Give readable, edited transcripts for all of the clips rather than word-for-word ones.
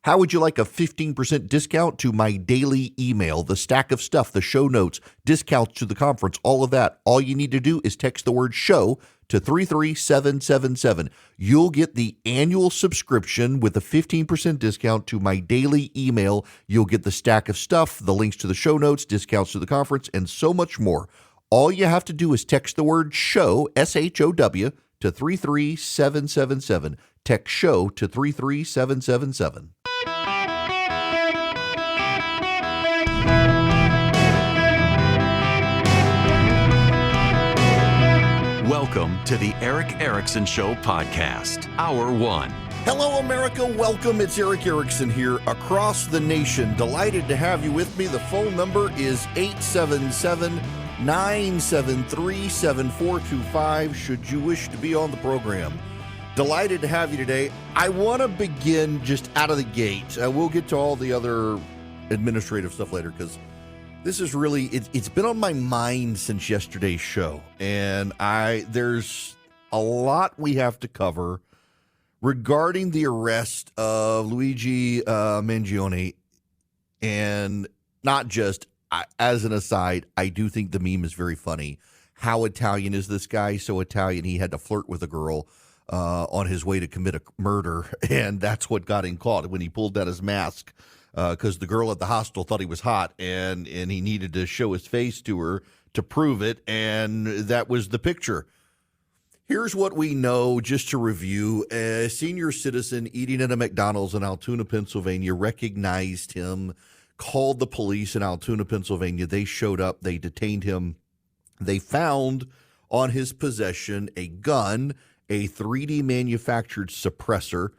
How would you like a 15% discount to my daily email, the stack of stuff, the show notes, discounts to the conference, all of that? All you need to do is text the word show to 33777. You'll get the annual subscription with a 15% discount to my daily email. You'll get the stack of stuff, the links to the show notes, discounts to the conference, and so much more. All you have to do is text the word show, SHOW, to 33777. Text show to 33777. Welcome to the Eric Erickson Show podcast, Hour 1. Hello, America. Welcome. It's Eric Erickson here across the nation. Delighted to have you with me. The phone number is 877-973-7425 should you wish to be on the program. Delighted to have you today. I want to begin just out of the gate. We'll get to all the other administrative stuff later because this is really, it's been on my mind since yesterday's show. And there's a lot we have to cover regarding the arrest of Luigi Mangione. And not just, as an aside, I do think the meme is very funny. How Italian is this guy? So Italian, he had to flirt with a girl on his way to commit a murder, and that's what got him caught when he pulled down his mask because the girl at the hospital thought he was hot, and he needed to show his face to her to prove it, and that was the picture. Here's what we know, just to review. A senior citizen eating at a McDonald's in Altoona, Pennsylvania, recognized him, called the police in Altoona, Pennsylvania. They showed up. They detained him. They found on his possession a gun, a 3D manufactured suppressor,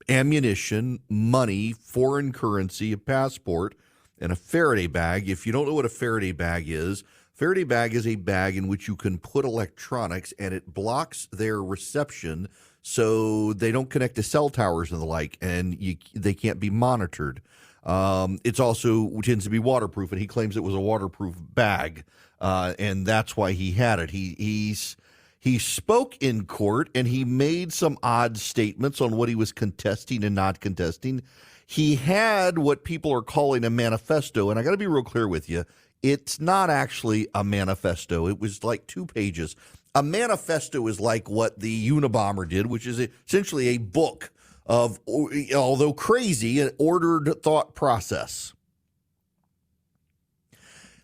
ammunition, money, foreign currency, a passport, and a Faraday bag. If you don't know what a Faraday bag is a bag in which you can put electronics, and it blocks their reception so they don't connect to cell towers and the like, and they can't be monitored. It's also tends to be waterproof, and he claims it was a waterproof bag, and that's why he had it. He spoke in court, and he made some odd statements on what he was contesting and not contesting. He had what people are calling a manifesto, and I got to be real clear with you. It's not actually a manifesto. It was like 2 pages. A manifesto is like what the Unabomber did, which is essentially a book of, although crazy, an ordered thought process.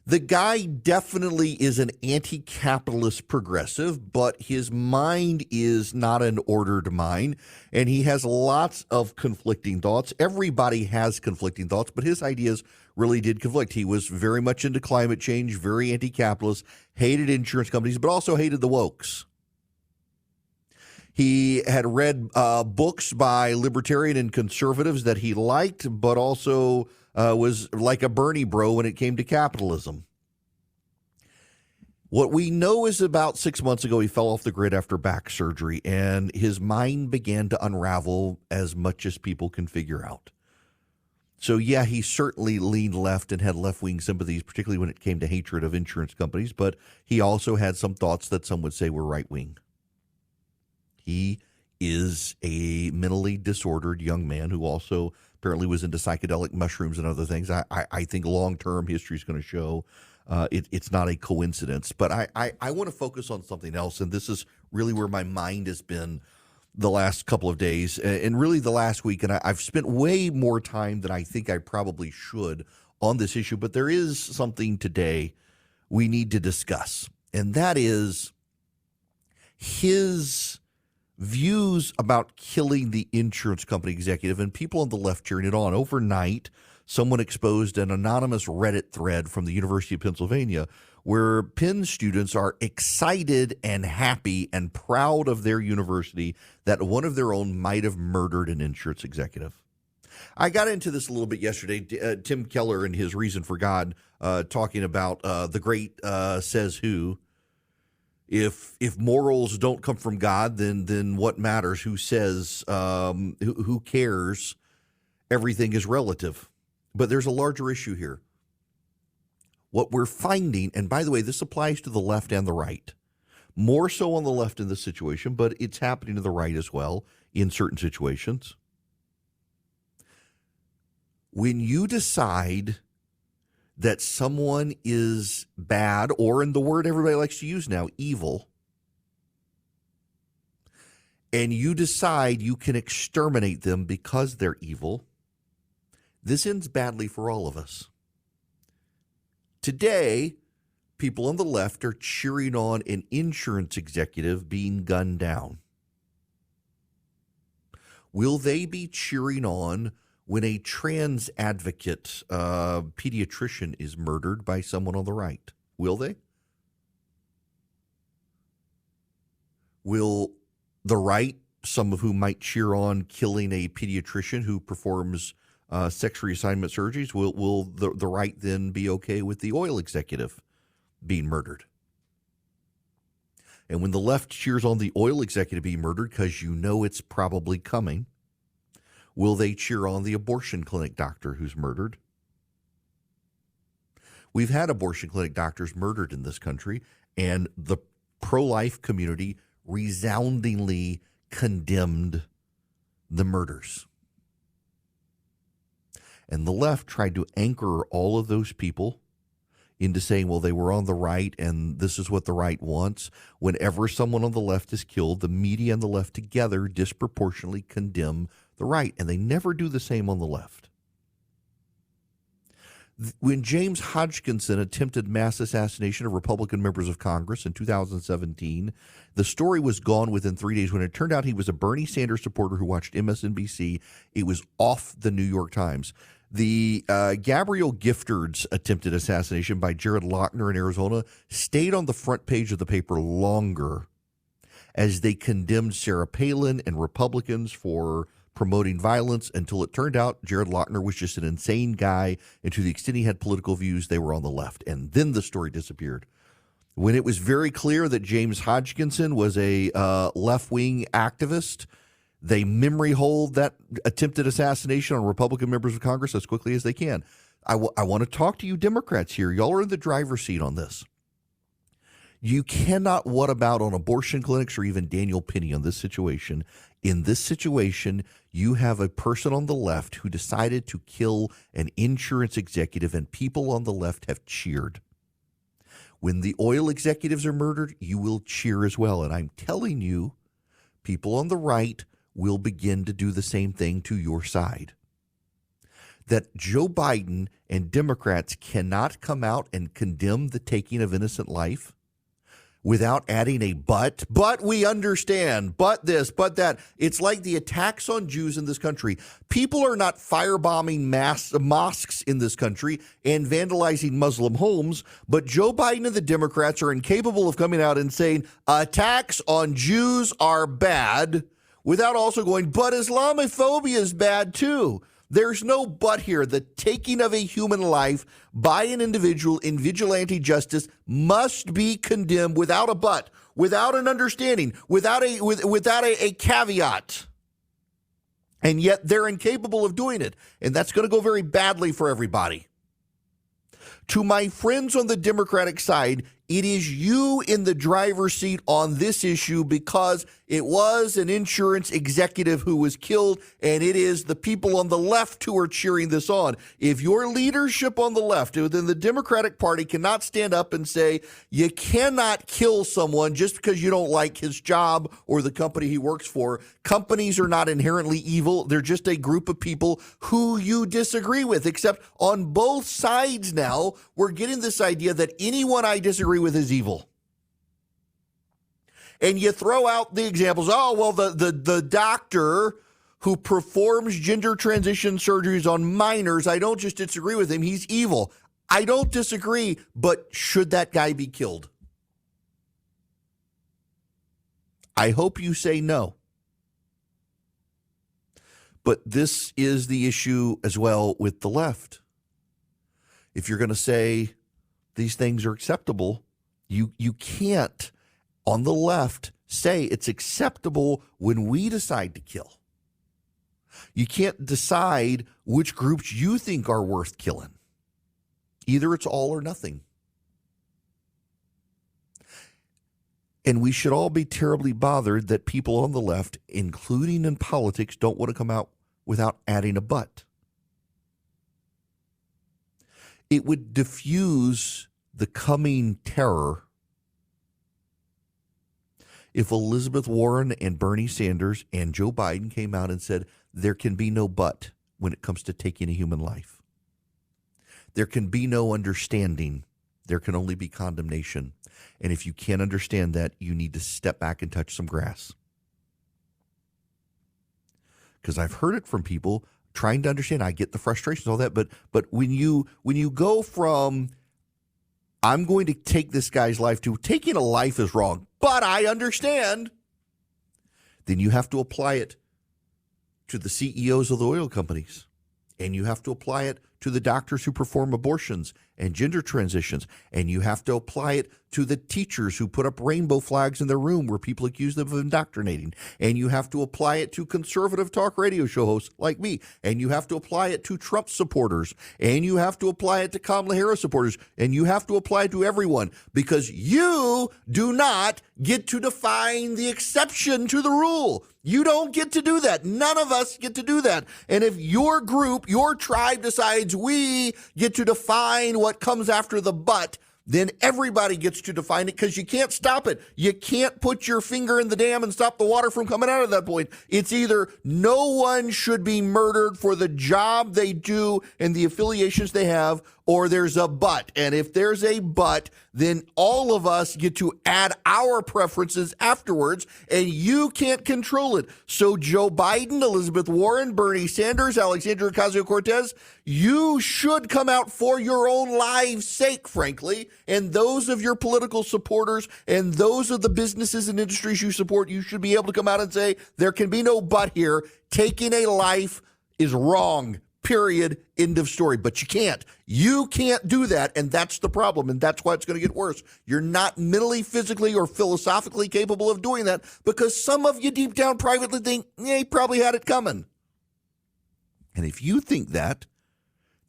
The guy definitely is an anti-capitalist progressive, but his mind is not an ordered mind, and he has lots of conflicting thoughts. Everybody has conflicting thoughts, but his ideas really did conflict. He was very much into climate change, very anti-capitalist, hated insurance companies, but also hated the wokes. He had read books by libertarian and conservatives that he liked, but also was like a Bernie bro when it came to capitalism. What we know is about 6 months ago, he fell off the grid after back surgery, and his mind began to unravel as much as people can figure out. So, yeah, he certainly leaned left and had left-wing sympathies, particularly when it came to hatred of insurance companies, but he also had some thoughts that some would say were right-wing. He is a mentally disordered young man who also apparently was into psychedelic mushrooms and other things. I think long-term history is going to show it's not a coincidence. But I want to focus on something else, and this is really where my mind has been the last couple of days and really the last week. And I've spent way more time than I think I probably should on this issue. But there is something today we need to discuss, and that is his views about killing the insurance company executive, and people on the left cheering it on. Overnight, someone exposed an anonymous Reddit thread from the University of Pennsylvania where Penn students are excited and happy and proud of their university that one of their own might have murdered an insurance executive. I got into this a little bit yesterday. Tim Keller and his Reason for God talking about the great says who. If morals don't come from God, then what matters? Who says? Who cares? Everything is relative. But there's a larger issue here. What we're finding, and by the way, this applies to the left and the right, more so on the left in this situation, but it's happening to the right as well in certain situations. When you decide that someone is bad, or in the word everybody likes to use now, evil, and you decide you can exterminate them because they're evil, this ends badly for all of us. Today, people on the left are cheering on an insurance executive being gunned down. Will they be cheering on when a trans advocate, pediatrician, is murdered by someone on the right? Will they? Will the right, some of whom might cheer on killing a pediatrician who performs sex reassignment surgeries, will the right then be okay with the oil executive being murdered? And when the left cheers on the oil executive being murdered because you know it's probably coming, will they cheer on the abortion clinic doctor who's murdered? We've had abortion clinic doctors murdered in this country, and the pro-life community resoundingly condemned the murders. And the left tried to anchor all of those people into saying, well, they were on the right and this is what the right wants. Whenever someone on the left is killed, the media and the left together disproportionately condemn the right, and they never do the same on the left. When James Hodgkinson attempted mass assassination of Republican members of Congress in 2017, the story was gone within 3 days. When it turned out he was a Bernie Sanders supporter who watched MSNBC, it was off the New York Times. The Gabrielle Gifford's attempted assassination by Jared Loughner in Arizona stayed on the front page of the paper longer as they condemned Sarah Palin and Republicans for promoting violence, until it turned out Jared Loughner was just an insane guy, and to the extent he had political views, they were on the left. And then the story disappeared. When it was very clear that James Hodgkinson was a left-wing activist, they memory hold that attempted assassination on Republican members of Congress as quickly as they can. I want to talk to you Democrats here. Y'all are in the driver's seat on this. You cannot what about on abortion clinics or even Daniel Penny on this situation. In this situation, you have a person on the left who decided to kill an insurance executive, and people on the left have cheered. When the oil executives are murdered, you will cheer as well. And I'm telling you, people on the right will begin to do the same thing to your side. That Joe Biden and Democrats cannot come out and condemn the taking of innocent life without adding a but we understand, but this, but that. It's like the attacks on Jews in this country. People are not firebombing mosques in this country and vandalizing Muslim homes, but Joe Biden and the Democrats are incapable of coming out and saying attacks on Jews are bad without also going, but Islamophobia is bad too. There's no but here. The taking of a human life by an individual in vigilante justice must be condemned without a but, without an understanding, without a caveat. And yet they're incapable of doing it. And that's going to go very badly for everybody. To my friends on the Democratic side, it is you in the driver's seat on this issue because it was an insurance executive who was killed, and it is the people on the left who are cheering this on. If your leadership on the left within the Democratic Party cannot stand up and say you cannot kill someone just because you don't like his job or the company he works for, companies are not inherently evil. They're just a group of people who you disagree with, except on both sides now, we're getting this idea that anyone I disagree with is evil. And you throw out the examples. Oh, well, the doctor who performs gender transition surgeries on minors, I don't just disagree with him. He's evil. I don't disagree, but should that guy be killed? I hope you say no. But this is the issue as well with the left. If you're going to say these things are acceptable, you can't, on the left, say it's acceptable when we decide to kill. You can't decide which groups you think are worth killing. Either it's all or nothing. And we should all be terribly bothered that people on the left, including in politics, don't want to come out without adding a but. It would diffuse the coming terror if Elizabeth Warren and Bernie Sanders and Joe Biden came out and said, there can be no but when it comes to taking a human life. There can be no understanding. There can only be condemnation. And if you can't understand that, you need to step back and touch some grass. Because I've heard it from people trying to understand. I get the frustrations, all that, but when you go from I'm going to take this guy's life to taking a life is wrong, but I understand, then you have to apply it to the CEOs of the oil companies, and you have to apply it to the doctors who perform abortions and gender transitions, and you have to apply it to the teachers who put up rainbow flags in their room where people accuse them of indoctrinating, and you have to apply it to conservative talk radio show hosts like me, and you have to apply it to Trump supporters, and you have to apply it to Kamala Harris supporters, and you have to apply it to everyone, because you do not get to define the exception to the rule. You don't get to do that. None of us get to do that. And if your group, your tribe decides we get to define what comes after the but, then everybody gets to define it, because you can't stop it. You can't put your finger in the dam and stop the water from coming out at that point. It's either no one should be murdered for the job they do and the affiliations they have, or there's a but. And if there's a but, then all of us get to add our preferences afterwards, and you can't control it. So Joe Biden, Elizabeth Warren, Bernie Sanders, Alexandria Ocasio-Cortez, you should come out for your own lives' sake, frankly, and those of your political supporters and those of the businesses and industries you support, you should be able to come out and say, there can be no but here. Taking a life is wrong. Period. End of story. But you can't. You can't do that, and that's the problem, and that's why it's going to get worse. You're not mentally, physically, or philosophically capable of doing that, because some of you deep down privately think, yeah, he probably had it coming. And if you think that,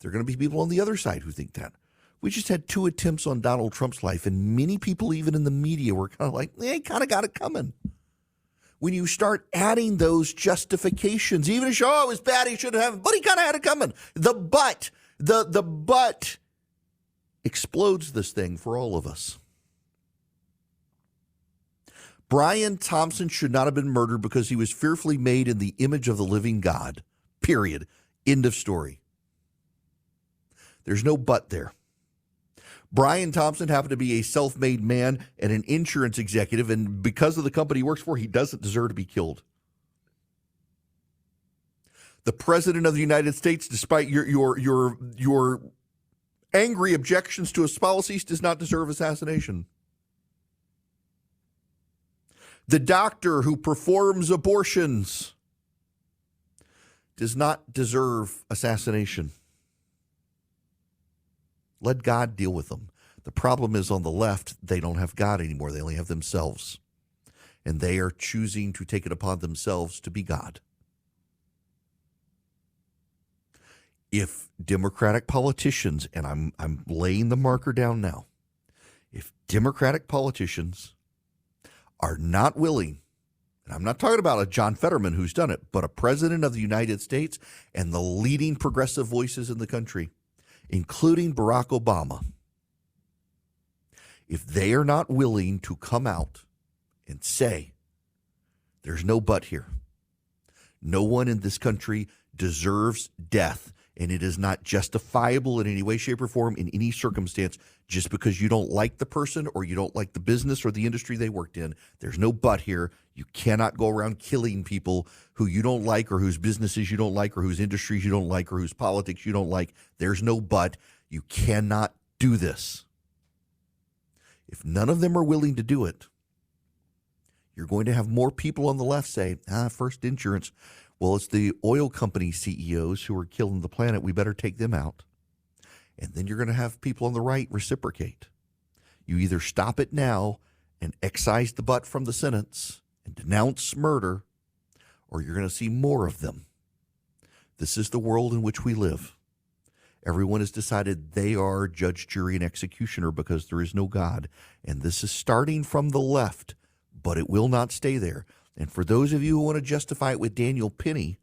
there are going to be people on the other side who think that. We just had 2 attempts on Donald Trump's life, and many people, even in the media, were kind of like, he kind of got it coming. When you start adding those justifications, even if, it was bad, he shouldn't have, but he kind of had it coming. The but explodes this thing for all of us. Brian Thompson should not have been murdered because he was fearfully made in the image of the living God. Period. End of story. There's no but there. Brian Thompson happened to be a self-made man and an insurance executive, and because of the company he works for, he doesn't deserve to be killed. The President of the United States, despite your angry objections to his policies, does not deserve assassination. The doctor who performs abortions does not deserve assassination. Let God deal with them. The problem is, on the left, they don't have God anymore. They only have themselves. And they are choosing to take it upon themselves to be God. If Democratic politicians, and I'm laying the marker down now, if Democratic politicians are not willing, and I'm not talking about a John Fetterman who's done it, but a president of the United States and the leading progressive voices in the country, including Barack Obama, if they are not willing to come out and say, there's no but here. No one in this country deserves death, and it is not justifiable in any way, shape, or form in any circumstance just because you don't like the person or you don't like the business or the industry they worked in. There's no but here. You cannot go around killing people who you don't like, or whose businesses you don't like, or whose industries you don't like, or whose politics you don't like. There's no but. You cannot do this. If none of them are willing to do it, you're going to have more people on the left say, first insurance. Well, it's the oil company CEOs who are killing the planet. We better take them out. And then you're going to have people on the right reciprocate. You either stop it now and excise the but from the sentence and denounce murder, or you're going to see more of them. This is the world in which we live. Everyone has decided they are judge, jury, and executioner because there is no God. And this is starting from the left, but it will not stay there. And for those of you who want to justify it with Daniel Penny,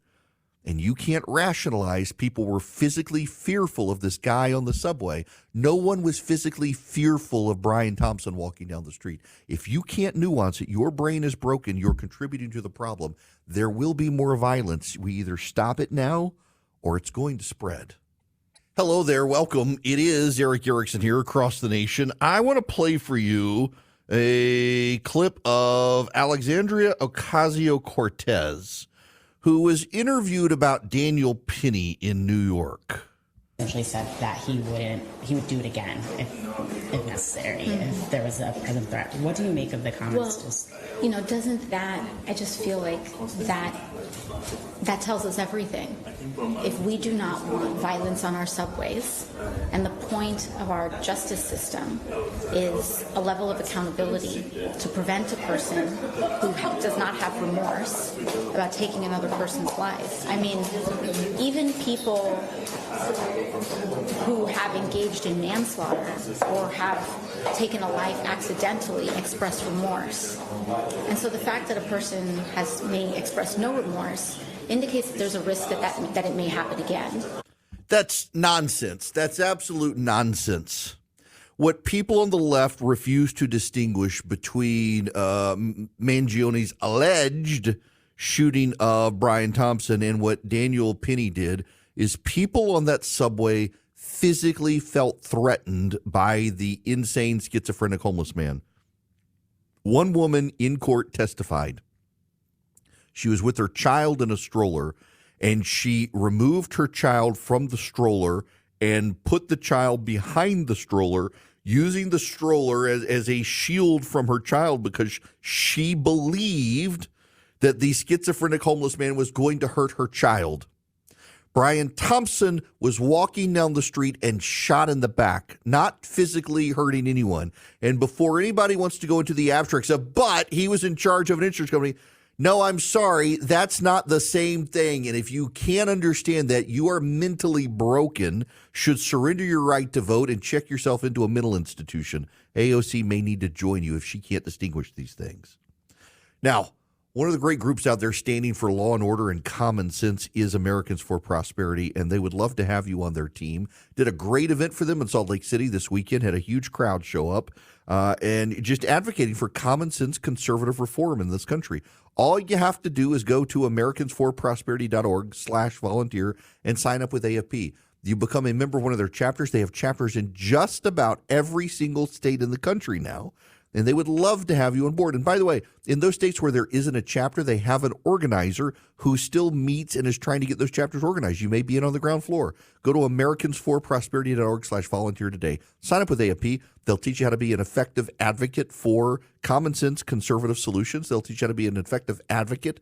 and you can't rationalize people were physically fearful of this guy on the subway. No one was physically fearful of Brian Thompson walking down the street. If you can't nuance it, your brain is broken. You're contributing to the problem. There will be more violence. We either stop it now or it's going to spread. Hello there. Welcome. It is Eric Erickson here across the nation. I want to play for you a clip of Alexandria Ocasio-Cortez, who was interviewed about Daniel Penny in New York. Essentially said that he would do it again if necessary, if there was a present threat. What do you make of the comments? Well, doesn't that, I just feel like that tells us everything. If we do not want violence on our subways, and the point of our justice system is a level of accountability to prevent a person who does not have remorse about taking another person's life. I mean, even people who have engaged in manslaughter or have taken a life accidentally express remorse. And so the fact that a person may express no remorse indicates that there's a risk that it may happen again. That's nonsense. That's absolute nonsense. What people on the left refuse to distinguish between Mangione's alleged shooting of Brian Thompson and what Daniel Penny did is people on that subway physically felt threatened by the insane schizophrenic homeless man. One woman in court testified. She was with her child in a stroller, and she removed her child from the stroller and put the child behind the stroller, using the stroller as a shield from her child because she believed that the schizophrenic homeless man was going to hurt her child. Brian Thompson was walking down the street and shot in the back, not physically hurting anyone. And before anybody wants to go into the abstracts of, but he was in charge of an insurance company, no, I'm sorry, that's not the same thing. And if you can't understand that, you are mentally broken, should surrender your right to vote and check yourself into a mental institution. AOC may need to join you if she can't distinguish these things. Now, one of the great groups out there standing for law and order and common sense is Americans for Prosperity, and they would love to have you on their team. Did a great event for them in Salt Lake City this weekend, had a huge crowd show up, and just advocating for common sense conservative reform in this country. All you have to do is go to americansforprosperity.org/volunteer and sign up with AFP. You become a member of one of their chapters. They have chapters in just about every single state in the country now. And they would love to have you on board. And by the way, in those states where there isn't a chapter, they have an organizer who still meets and is trying to get those chapters organized. You may be in on the ground floor. Go to americansforprosperity.org/volunteer today. Sign up with AFP. They'll teach you how to be an effective advocate for common sense conservative solutions. They'll teach you how to be an effective advocate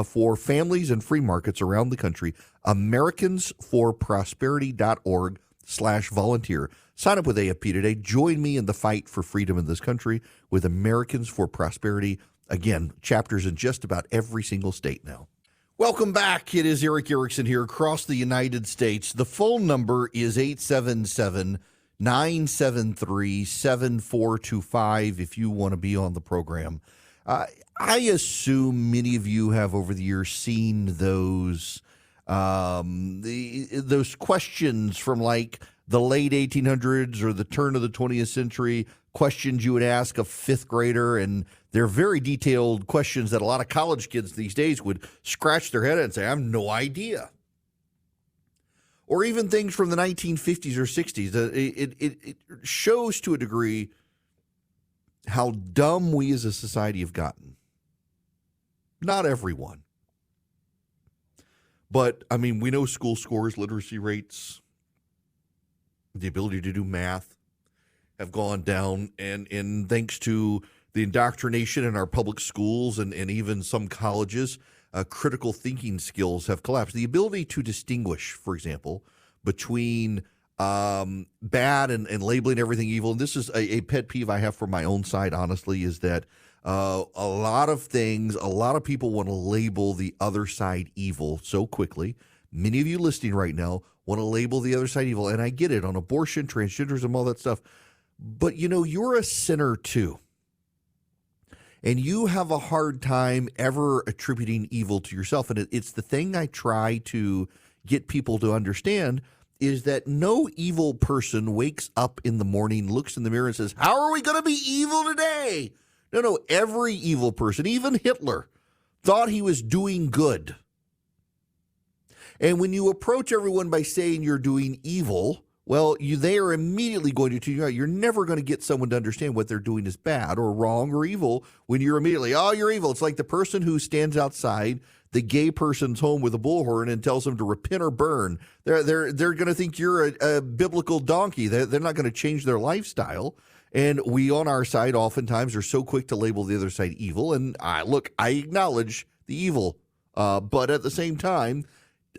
for families and free markets around the country. americansforprosperity.org/volunteer. Sign up with AFP today. Join me in the fight for freedom in this country with Americans for Prosperity. Again, chapters in just about every single state now. Welcome back. It is Eric Erickson here across the United States. The phone number is 877-973-7425 if you want to be on the program. I assume many of you have over the years seen those questions from like the late 1800s or the turn of the 20th century, questions you would ask a fifth grader, and they're very detailed questions that a lot of college kids these days would scratch their head and say, I have no idea. Or even things from the 1950s or 60s. It shows to a degree how dumb we as a society have gotten. Not everyone. But, I mean, we know school scores, literacy rates, the ability to do math have gone down, and thanks to the indoctrination in our public schools and even some colleges, critical thinking skills have collapsed. The ability to distinguish, for example, between bad and labeling everything evil, and this is a pet peeve I have for my own side, honestly, is that a lot of people want to label the other side evil so quickly. Many of you listening right now want to label the other side evil, and I get it on abortion, transgenderism, all that stuff. But, you're a sinner too. And you have a hard time ever attributing evil to yourself. And it's the thing I try to get people to understand is that no evil person wakes up in the morning, looks in the mirror and says, how are we going to be evil today? No, every evil person, even Hitler, thought he was doing good. And when you approach everyone by saying you're doing evil, well, they are immediately going to tune you out. You're never going to get someone to understand what they're doing is bad or wrong or evil when you're immediately, oh, you're evil. It's like the person who stands outside the gay person's home with a bullhorn and tells them to repent or burn. They're going to think you're a biblical donkey. They're not going to change their lifestyle. And we on our side oftentimes are so quick to label the other side evil. And I acknowledge the evil, but at the same time,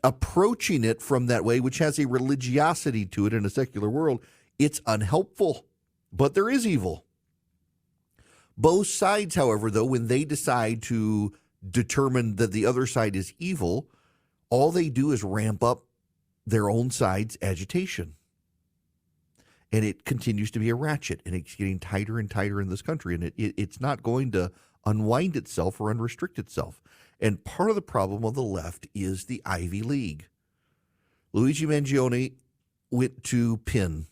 approaching it from that way, which has a religiosity to it in a secular world, it's unhelpful. But there is evil. Both sides, however, though, when they decide to determine that the other side is evil, all they do is ramp up their own side's agitation. And it continues to be a ratchet, and it's getting tighter and tighter in this country, and it's not going to unwind itself or unrestrict itself. And part of the problem of the left is the Ivy League. Luigi Mangione went to Penn,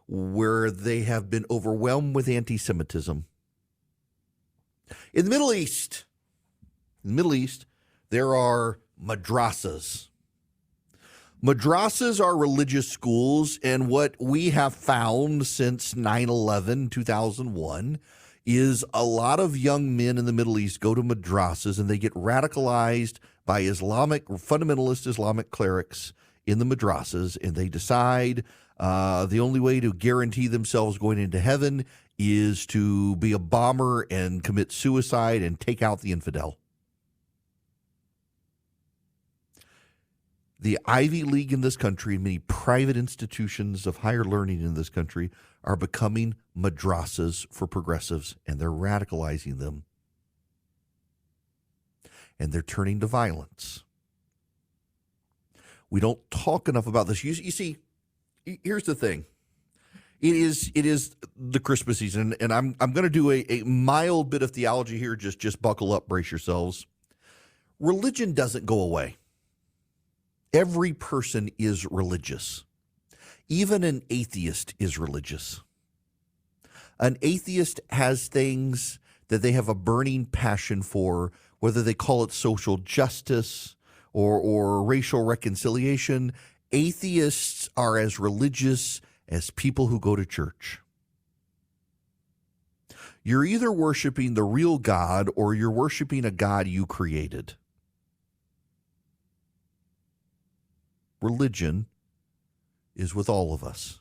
where they have been overwhelmed with anti-Semitism. In the Middle East, there are madrasas. Madrasas are religious schools, and what we have found since 9/11, 2001, is a lot of young men in the Middle East go to madrasas and they get radicalized by fundamentalist Islamic clerics in the madrasas, and they decide the only way to guarantee themselves going into heaven is to be a bomber and commit suicide and take out the infidel. The Ivy League in this country and many private institutions of higher learning in this country are becoming madrasas for progressives, and they're radicalizing them. And they're turning to violence. We don't talk enough about this. You see, here's the thing. It is the Christmas season, and I'm going to do a mild bit of theology here. Just buckle up, brace yourselves. Religion doesn't go away. Every person is religious. Even an atheist is religious. An atheist has things that they have a burning passion for, whether they call it social justice or racial reconciliation. Atheists are as religious as people who go to church. You're either worshiping the real God or you're worshiping a God you created. Religion is with all of us.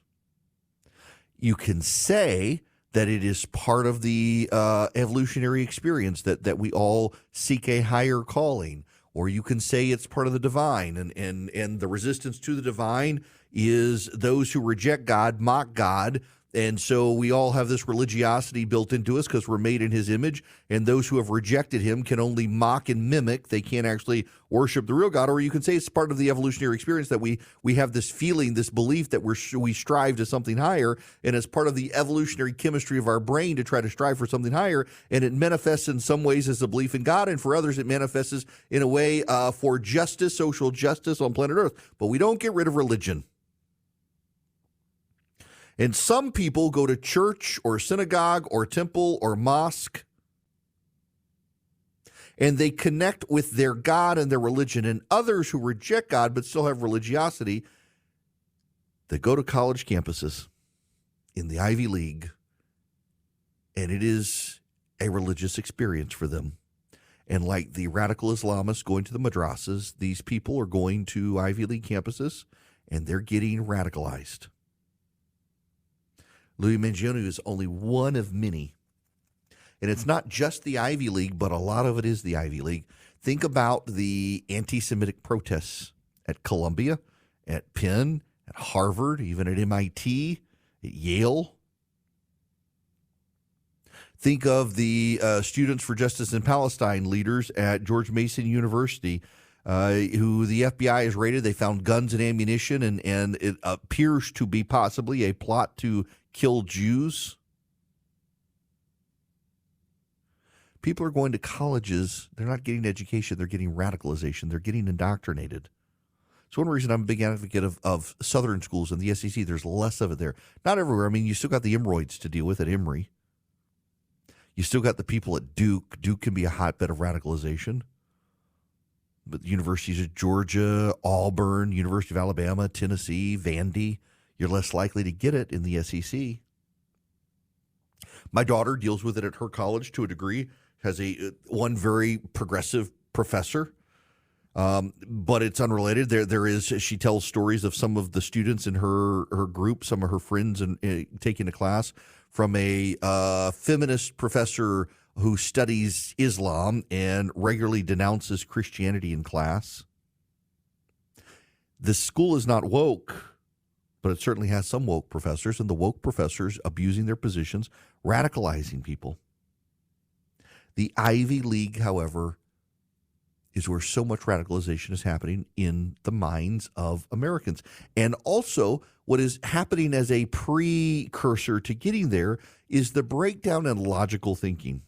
You can say that it is part of the evolutionary experience, that we all seek a higher calling, or you can say it's part of the divine, and the resistance to the divine is those who reject God, mock God, and so we all have this religiosity built into us because we're made in his image, and those who have rejected him can only mock and mimic. They can't actually worship the real God. Or you can say it's part of the evolutionary experience that we have this feeling, this belief that we strive to something higher, and it's part of the evolutionary chemistry of our brain to try to strive for something higher, and it manifests in some ways as a belief in God, and for others it manifests in a way for justice, social justice on planet Earth. But we don't get rid of religion. And some people go to church or synagogue or temple or mosque, and they connect with their God and their religion. And others who reject God but still have religiosity, they go to college campuses in the Ivy League, and it is a religious experience for them. And like the radical Islamists going to the madrasas, these people are going to Ivy League campuses, and they're getting radicalized. Louis Mangione is only one of many. And it's not just the Ivy League, but a lot of it is the Ivy League. Think about the anti-Semitic protests at Columbia, at Penn, at Harvard, even at MIT, at Yale. Think of the Students for Justice in Palestine leaders at George Mason University, who the FBI has raided. They found guns and ammunition, and it appears to be possibly a plot to kill Jews. People are going to colleges. They're not getting education. They're getting radicalization. They're getting indoctrinated. It's one reason I'm a big advocate of Southern schools and the SEC. There's less of it there. Not everywhere. I mean, you still got the Emory's to deal with at Emory. You still got the people at Duke. Duke can be a hotbed of radicalization. But the universities of Georgia, Auburn, University of Alabama, Tennessee, Vandy, you're less likely to get it in the SEC. My daughter deals with it at her college to a degree, has one very progressive professor, but it's unrelated. She tells stories of some of the students in her group, some of her friends taking a class from a feminist professor who studies Islam and regularly denounces Christianity in class. The school is not woke, but it certainly has some woke professors, and the woke professors abusing their positions, radicalizing people. The Ivy League, however, is where so much radicalization is happening in the minds of Americans. And also, what is happening as a precursor to getting there is the breakdown in logical thinking.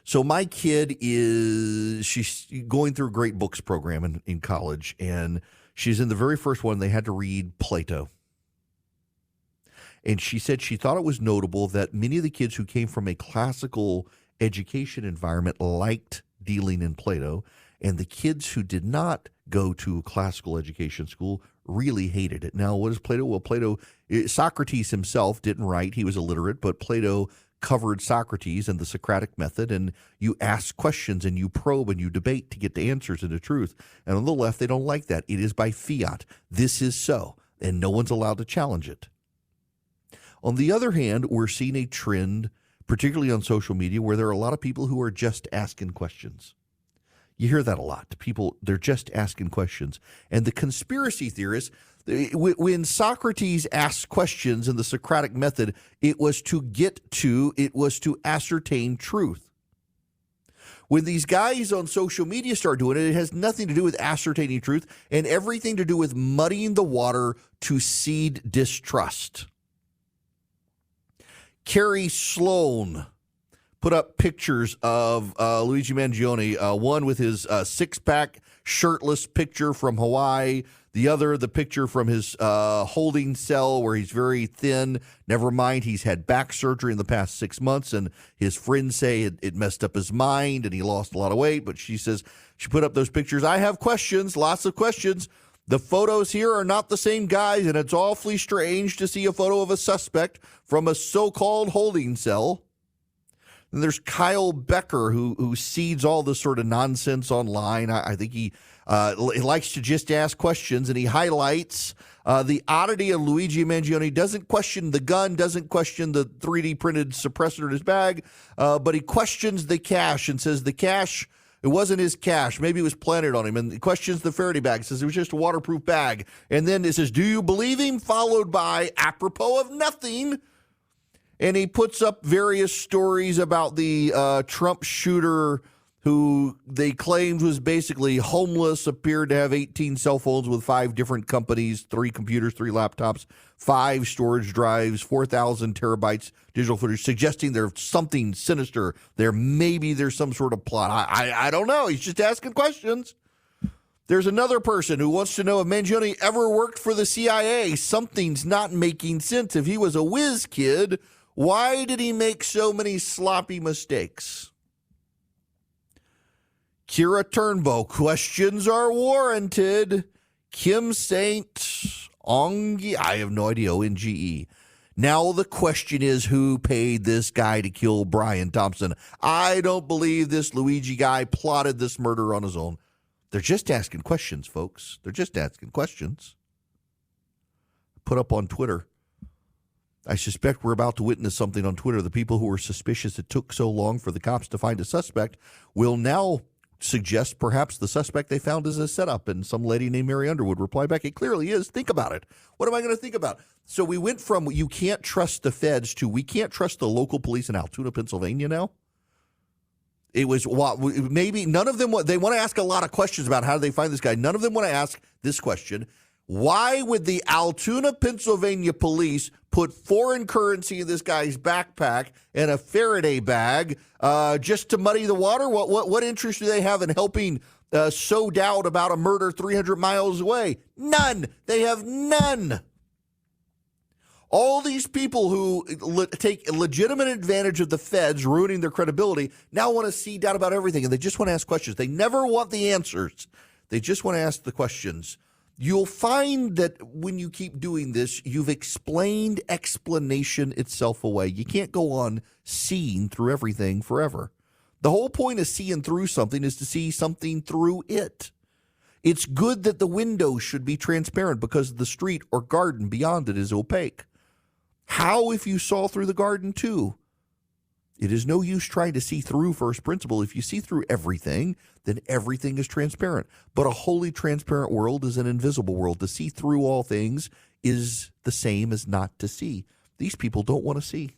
So my kid she's going through a great books program in college, and she's in the very first one. They had to read Plato. And she said she thought it was notable that many of the kids who came from a classical education environment liked dealing in Plato, and the kids who did not go to a classical education school really hated it. Now, what is Plato? Well, Socrates himself didn't write. He was illiterate, but Plato covered Socrates and the Socratic method, and you ask questions and you probe and you debate to get to answers and the truth. And on the left, they don't like that. It is by fiat. This is so, and no one's allowed to challenge it. On the other hand, we're seeing a trend, particularly on social media, where there are a lot of people who are just asking questions. You hear that a lot. People, they're just asking questions. And the conspiracy theorists, when Socrates asked questions in the Socratic method, it was to ascertain truth. When these guys on social media start doing it, it has nothing to do with ascertaining truth and everything to do with muddying the water to seed distrust. Carrie Sloan put up pictures of Luigi Mangione, one with his six-pack shirtless picture from Hawaii, the picture from his holding cell where he's very thin. Never mind, he's had back surgery in the past 6 months, and his friends say it messed up his mind and he lost a lot of weight. But she says she put up those pictures. I have questions, lots of questions. The photos here are not the same guys, and it's awfully strange to see a photo of a suspect from a so-called holding cell. And there's Kyle Becker, who seeds all this sort of nonsense online. I think he likes to just ask questions, and he highlights the oddity of Luigi Mangione. Doesn't question the gun, doesn't question the 3D printed suppressor in his bag, but he questions the cash and says the cash, it wasn't his cash. Maybe it was planted on him. And he questions the Faraday bag, says it was just a waterproof bag. And then it says, do you believe him? Followed by, apropos of nothing. And he puts up various stories about the Trump shooter who they claimed was basically homeless, appeared to have 18 cell phones with 5 different companies, 3 computers, 3 laptops, 5 storage drives, 4,000 terabytes digital footage, suggesting there's something sinister there. Maybe there's some sort of plot. I don't know. He's just asking questions. There's another person who wants to know if Mangione ever worked for the CIA. Something's not making sense. If he was a whiz kid, why did he make so many sloppy mistakes? Kira Turnbow, questions are warranted. Kim Saint Onge, I have no idea, ONGE. Now the question is, who paid this guy to kill Brian Thompson? I don't believe this Luigi guy plotted this murder on his own. They're just asking questions, folks. They're just asking questions. Put up on Twitter. I suspect we're about to witness something on Twitter. The people who were suspicious it took so long for the cops to find a suspect will now suggest perhaps the suspect they found is a setup, and some lady named Mary Underwood reply back, it clearly is. Think about it. What am I going to think about? So we went from you can't trust the feds to we can't trust the local police in Altoona, Pennsylvania now. It was maybe none of them, they want to ask a lot of questions about how do they find this guy. None of them want to ask this question. Why would the Altoona, Pennsylvania police put foreign currency in this guy's backpack and a Faraday bag just to muddy the water? What interest do they have in helping sow doubt about a murder 300 miles away? None. They have none. All these people who take legitimate advantage of the feds ruining their credibility now want to see doubt about everything, and they just want to ask questions. They never want the answers. They just want to ask the questions. You'll find that when you keep doing this, you've explained explanation itself away. You can't go on seeing through everything forever. The whole point of seeing through something is to see something through it. It's good that the window should be transparent because the street or garden beyond it is opaque. How if you saw through the garden too? It is no use trying to see through first principle. If you see through everything, then everything is transparent. But a wholly transparent world is an invisible world. To see through all things is the same as not to see. These people don't want to see.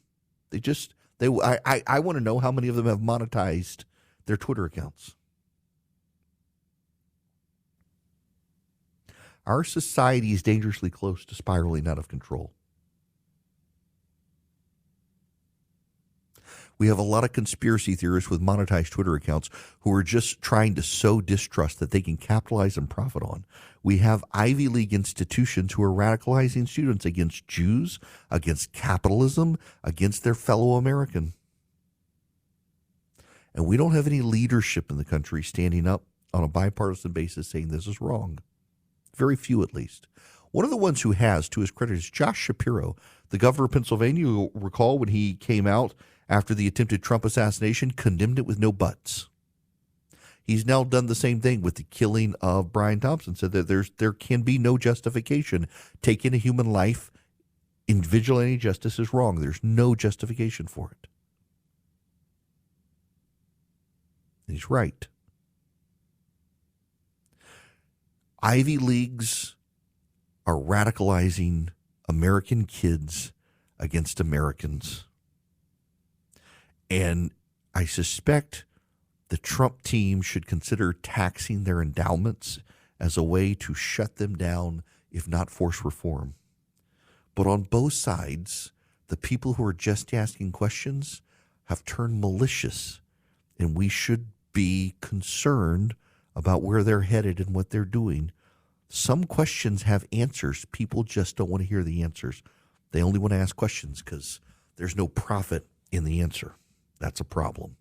I want to know how many of them have monetized their Twitter accounts. Our society is dangerously close to spiraling out of control. We have a lot of conspiracy theorists with monetized Twitter accounts who are just trying to sow distrust that they can capitalize and profit on. We have Ivy League institutions who are radicalizing students against Jews, against capitalism, against their fellow American. And we don't have any leadership in the country standing up on a bipartisan basis saying this is wrong. Very few, at least. One of the ones who has, to his credit, is Josh Shapiro, the governor of Pennsylvania. You'll recall when he came out after the attempted Trump assassination, condemned it with no buts. He's now done the same thing with the killing of Brian Thompson, said that there can be no justification. Taking a human life in vigilante justice is wrong. There's no justification for it. And he's right. Ivy Leagues are radicalizing American kids against Americans. And I suspect the Trump team should consider taxing their endowments as a way to shut them down, if not force reform. But on both sides, the people who are just asking questions have turned malicious, and we should be concerned about where they're headed and what they're doing. Some questions have answers. People just don't want to hear the answers. They only want to ask questions because there's no profit in the answer. That's a problem.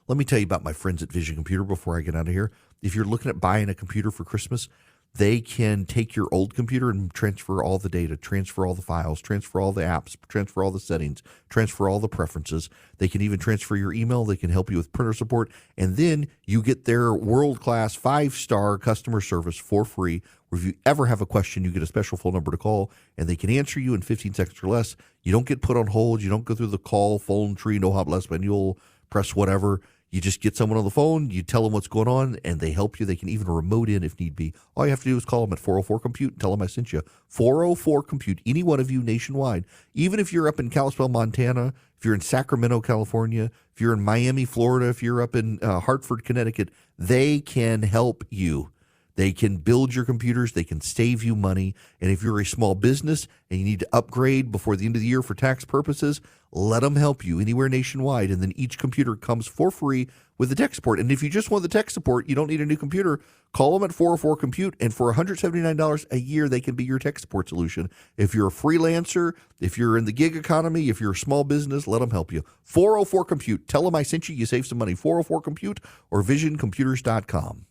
Let me tell you about my friends at Vision Computer before I get out of here. If you're looking at buying a computer for Christmas, they can take your old computer and transfer all the data, transfer all the files, transfer all the apps, transfer all the settings, transfer all the preferences. They can even transfer your email. They can help you with printer support. And then you get their world-class 5-star customer service for free. Where if you ever have a question, you get a special phone number to call, and they can answer you in 15 seconds or less. You don't get put on hold. You don't go through the call, phone tree, no hop less manual, press whatever. You just get someone on the phone, you tell them what's going on, and they help you. They can even remote in if need be. All you have to do is call them at 404-COMPUTE and tell them I sent you. 404-COMPUTE, any one of you nationwide. Even if you're up in Kalispell, Montana, if you're in Sacramento, California, if you're in Miami, Florida, if you're up in Hartford, Connecticut, they can help you. They can build your computers. They can save you money. And if you're a small business and you need to upgrade before the end of the year for tax purposes, let them help you anywhere nationwide. And then each computer comes for free with the tech support. And if you just want the tech support, you don't need a new computer, call them at 404-COMPUTE. And for $179 a year, they can be your tech support solution. If you're a freelancer, if you're in the gig economy, if you're a small business, let them help you. 404-COMPUTE. Tell them I sent you. You save some money. 404-COMPUTE or visioncomputers.com.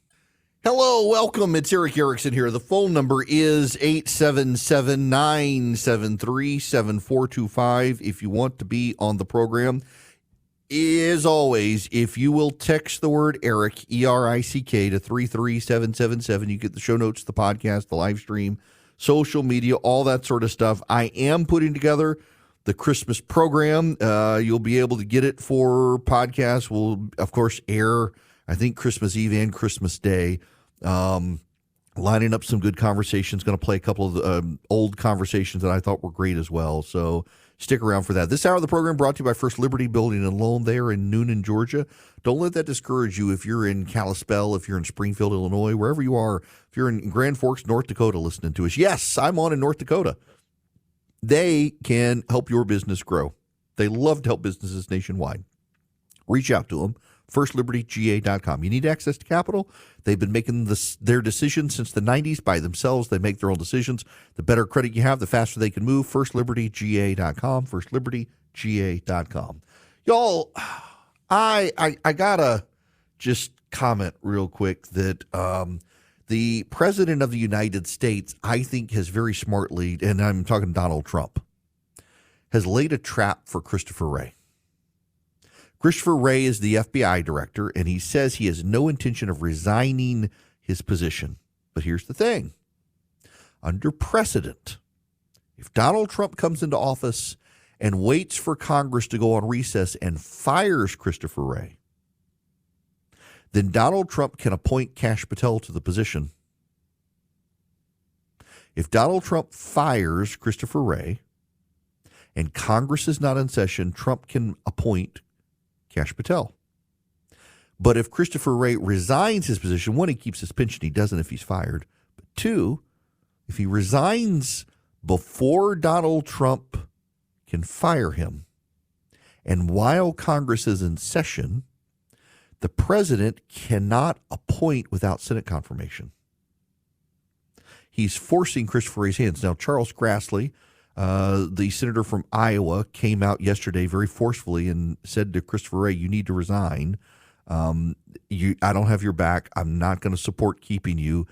Hello, welcome. It's Eric Erickson here. The phone number is 877-973-7425 if you want to be on the program. As always, if you will text the word Eric, E-R-I-C-K, to 33777, you get the show notes, the podcast, the live stream, social media, all that sort of stuff. I am putting together the Christmas program. You'll be able to get it for podcasts. We'll, of course, air I think Christmas Eve and Christmas Day. lining up some good conversations. Going to play a couple of old conversations that I thought were great as well. So stick around for that. This hour of the program brought to you by First Liberty Building and Loan there in Noonan, Georgia. Don't let that discourage you if you're in Kalispell, if you're in Springfield, Illinois, wherever you are. If you're in Grand Forks, North Dakota, listening to us. Yes, I'm on in North Dakota. They can help your business grow. They love to help businesses nationwide. Reach out to them. FirstLibertyGA.com. You need access to capital? They've been making their decisions since the 90s by themselves. They make their own decisions. The better credit you have, the faster they can move. FirstLibertyGA.com. FirstLibertyGA.com. Y'all, I got to just comment real quick that the President of the United States, I think, has very smartly, and I'm talking Donald Trump, has laid a trap for Christopher Wray. Christopher Wray is the FBI director, and he says he has no intention of resigning his position. But here's the thing. Under precedent, if Donald Trump comes into office and waits for Congress to go on recess and fires Christopher Wray, then Donald Trump can appoint Kash Patel to the position. If Donald Trump fires Christopher Wray and Congress is not in session, Trump can appoint Kash Patel. But if Christopher Wray resigns his position, one, he keeps his pension. He doesn't if he's fired. But two, if he resigns before Donald Trump can fire him, and while Congress is in session, the president cannot appoint without Senate confirmation. He's forcing Christopher Wray's hands. Now, Charles Grassley, the senator from Iowa, came out yesterday very forcefully and said to Christopher Wray, you need to resign. I don't have your back. I'm not going to support keeping you.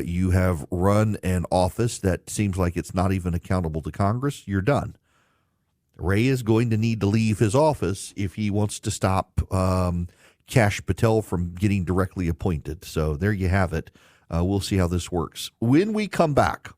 You have run an office that seems like it's not even accountable to Congress. You're done. Wray is going to need to leave his office if he wants to stop Kash Patel from getting directly appointed. So there you have it. We'll see how this works. When we come back,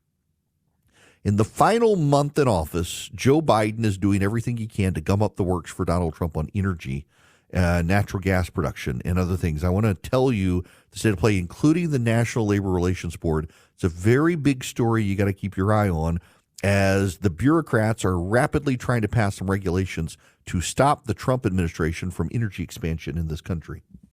in the final month in office, Joe Biden is doing everything he can to gum up the works for Donald Trump on energy, natural gas production, and other things. I want to tell you the state of play, including the National Labor Relations Board. It's a very big story you got to keep your eye on as the bureaucrats are rapidly trying to pass some regulations to stop the Trump administration from energy expansion in this country.